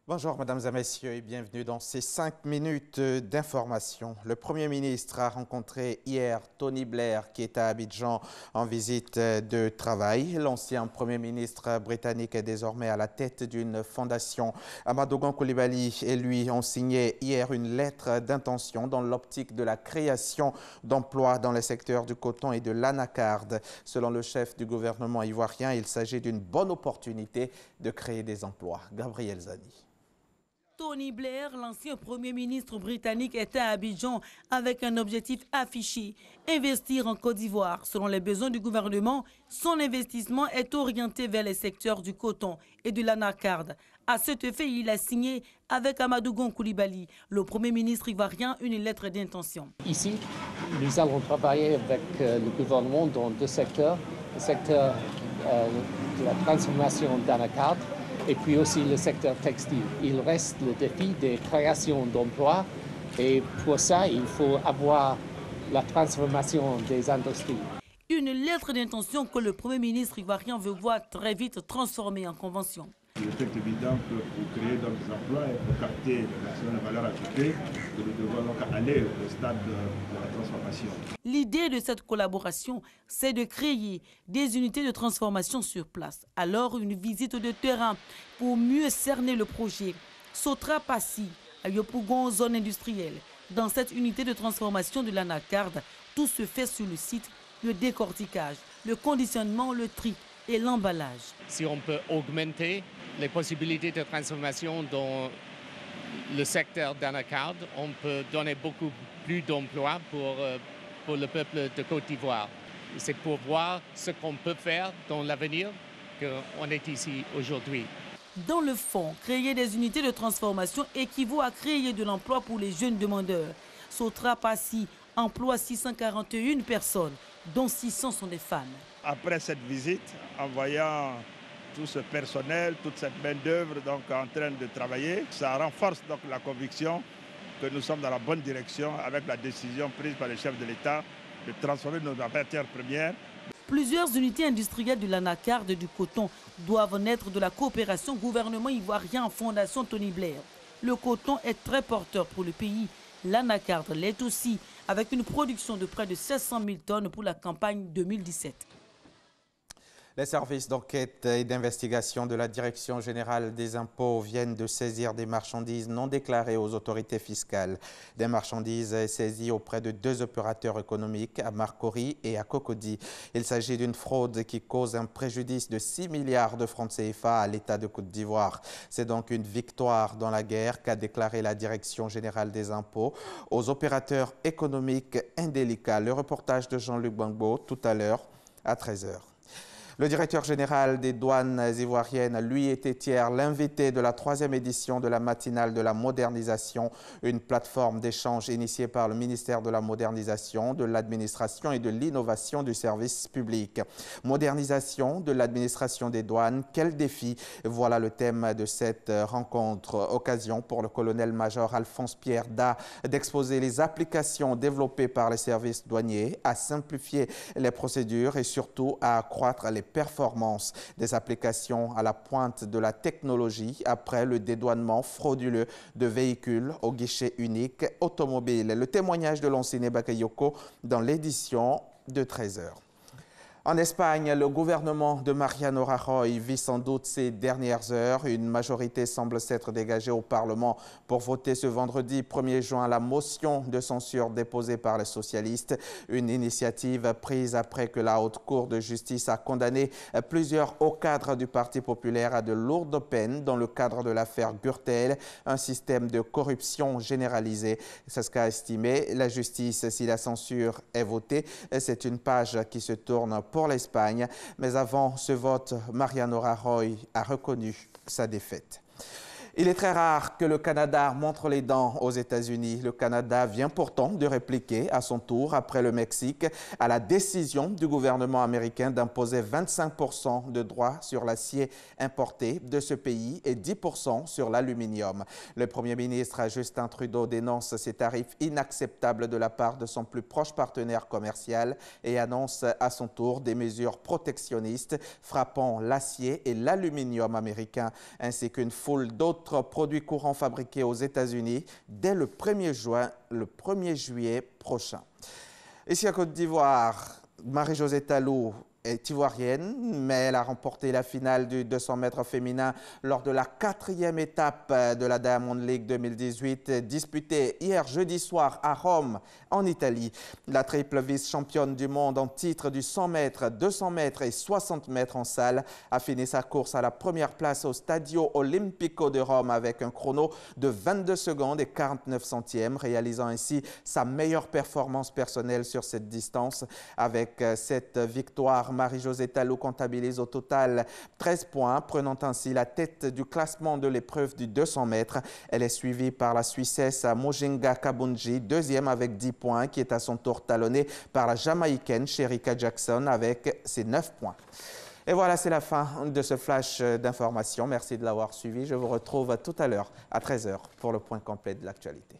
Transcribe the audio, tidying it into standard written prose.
Bonjour mesdames et messieurs et bienvenue dans ces 5 minutes d'information. Le Premier ministre a rencontré hier Tony Blair qui est à Abidjan en visite de travail. L'ancien Premier ministre britannique est désormais à la tête d'une fondation. Amadou Coulibaly et lui ont signé hier une lettre d'intention dans l'optique de la création d'emplois dans les secteurs du coton et de l'anacarde. Selon le chef du gouvernement ivoirien, il s'agit d'une bonne opportunité de créer des emplois. Gabriel Zani. Tony Blair, l'ancien Premier ministre britannique, était à Abidjan avec un objectif affiché, investir en Côte d'Ivoire. Selon les besoins du gouvernement, son investissement est orienté vers les secteurs du coton et de l'anacarde. À cet effet, il a signé avec Amadou Coulibaly, le Premier ministre ivoirien, une lettre d'intention. Ici, nous allons travailler avec le gouvernement dans deux secteurs, le secteur de la transformation d'anacarde et puis aussi le secteur textile. Il reste le défi des créations d'emplois et pour ça, il faut avoir la transformation des industries. Une lettre d'intention que le Premier ministre ivoirien veut voir très vite transformée en convention. Il est évident que pour créer d'autres emplois et pour capter la valeur ajoutée, que nous devons donc aller au stade de la transformation. L'idée de cette collaboration, c'est de créer des unités de transformation sur place. Alors, une visite de terrain pour mieux cerner le projet. Sotra Passi, à Yopougon, zone industrielle. Dans cette unité de transformation de l'anacarde, tout se fait sur le site, le décortiquage, le conditionnement, le tri et l'emballage. Si on peut augmenter les possibilités de transformation dans le secteur d'anacarde, on peut donner beaucoup plus d'emplois pour le peuple de Côte d'Ivoire. C'est pour voir ce qu'on peut faire dans l'avenir qu'on est ici aujourd'hui. Dans le fond, créer des unités de transformation équivaut à créer de l'emploi pour les jeunes demandeurs. Sotra Passi emploie 641 personnes, dont 600 sont des femmes. Après cette visite, en voyant tout ce personnel, toute cette main-d'œuvre donc en train de travailler, ça renforce donc la conviction que nous sommes dans la bonne direction avec la décision prise par le chef de l'État de transformer nos matières premières. Plusieurs unités industrielles de l'anacarde et du coton doivent naître de la coopération gouvernement ivoirien Fondation Tony Blair. Le coton est très porteur pour le pays. L'anacarde l'est aussi, avec une production de près de 700 000 tonnes pour la campagne 2017. Les services d'enquête et d'investigation de la Direction générale des impôts viennent de saisir des marchandises non déclarées aux autorités fiscales. Des marchandises saisies auprès de 2 opérateurs économiques à Marcory et à Cocody. Il s'agit d'une fraude qui cause un préjudice de 6 milliards de francs CFA à l'État de Côte d'Ivoire. C'est donc une victoire dans la guerre qu'a déclaré la Direction générale des impôts aux opérateurs économiques indélicats. Le reportage de Jean-Luc Bangbo tout à l'heure à 13 h. Le directeur général des douanes ivoiriennes, lui, était hier l'invité de la 3e édition de la matinale de la modernisation, une plateforme d'échange initiée par le ministère de la modernisation, de l'administration et de l'innovation du service public. Modernisation de l'administration des douanes, quel défi? Voilà le thème de cette rencontre. Occasion pour le colonel-major Alphonse Pierre Da d'exposer les applications développées par les services douaniers, à simplifier les procédures et surtout à accroître les performances des applications à la pointe de la technologie après le dédouanement frauduleux de véhicules au guichet unique automobile. Le témoignage de Lonsine Bakayoko dans l'édition de 13 h. En Espagne, le gouvernement de Mariano Rajoy vit sans doute ces dernières heures. Une majorité semble s'être dégagée au Parlement pour voter ce vendredi 1er juin la motion de censure déposée par les socialistes. Une initiative prise après que la Haute Cour de justice a condamné plusieurs hauts cadres du Parti populaire à de lourdes peines dans le cadre de l'affaire Gürtel, un système de corruption généralisé. C'est ce qu'a estimé la justice. Si la censure est votée, c'est une page qui se tourne pour l'Espagne, mais avant ce vote, Mariano Rajoy a reconnu sa défaite. Il est très rare que le Canada montre les dents aux États-Unis. Le Canada vient pourtant de répliquer à son tour, après le Mexique, à la décision du gouvernement américain d'imposer 25% de droits sur l'acier importé de ce pays et 10% sur l'aluminium. Le Premier ministre Justin Trudeau dénonce ces tarifs inacceptables de la part de son plus proche partenaire commercial et annonce à son tour des mesures protectionnistes frappant l'acier et l'aluminium américain, ainsi qu'une foule d'autres autres produits courants fabriqués aux États-Unis dès le 1er juillet prochain. Ici à Côte d'Ivoire, Marie-Josée Talou est ivoirienne, mais elle a remporté la finale du 200 mètres féminin lors de la 4e étape de la Diamond League 2018 disputée hier jeudi soir à Rome, en Italie. La triple vice-championne du monde en titre du 100 mètres, 200 mètres et 60 mètres en salle a fini sa course à la première place au Stadio Olimpico de Rome avec un chrono de 22 secondes et 49 centièmes, réalisant ainsi sa meilleure performance personnelle sur cette distance. Avec cette victoire, Marie-Josée Talou comptabilise au total 13 points, prenant ainsi la tête du classement de l'épreuve du 200 mètres. Elle est suivie par la Suissesse Mojinga Kabunji, deuxième avec 10 points, qui est à son tour talonnée par la Jamaïcaine Sherika Jackson avec ses 9 points. Et voilà, c'est la fin de ce flash d'information. Merci de l'avoir suivi. Je vous retrouve tout à l'heure à 13h pour le point complet de l'actualité.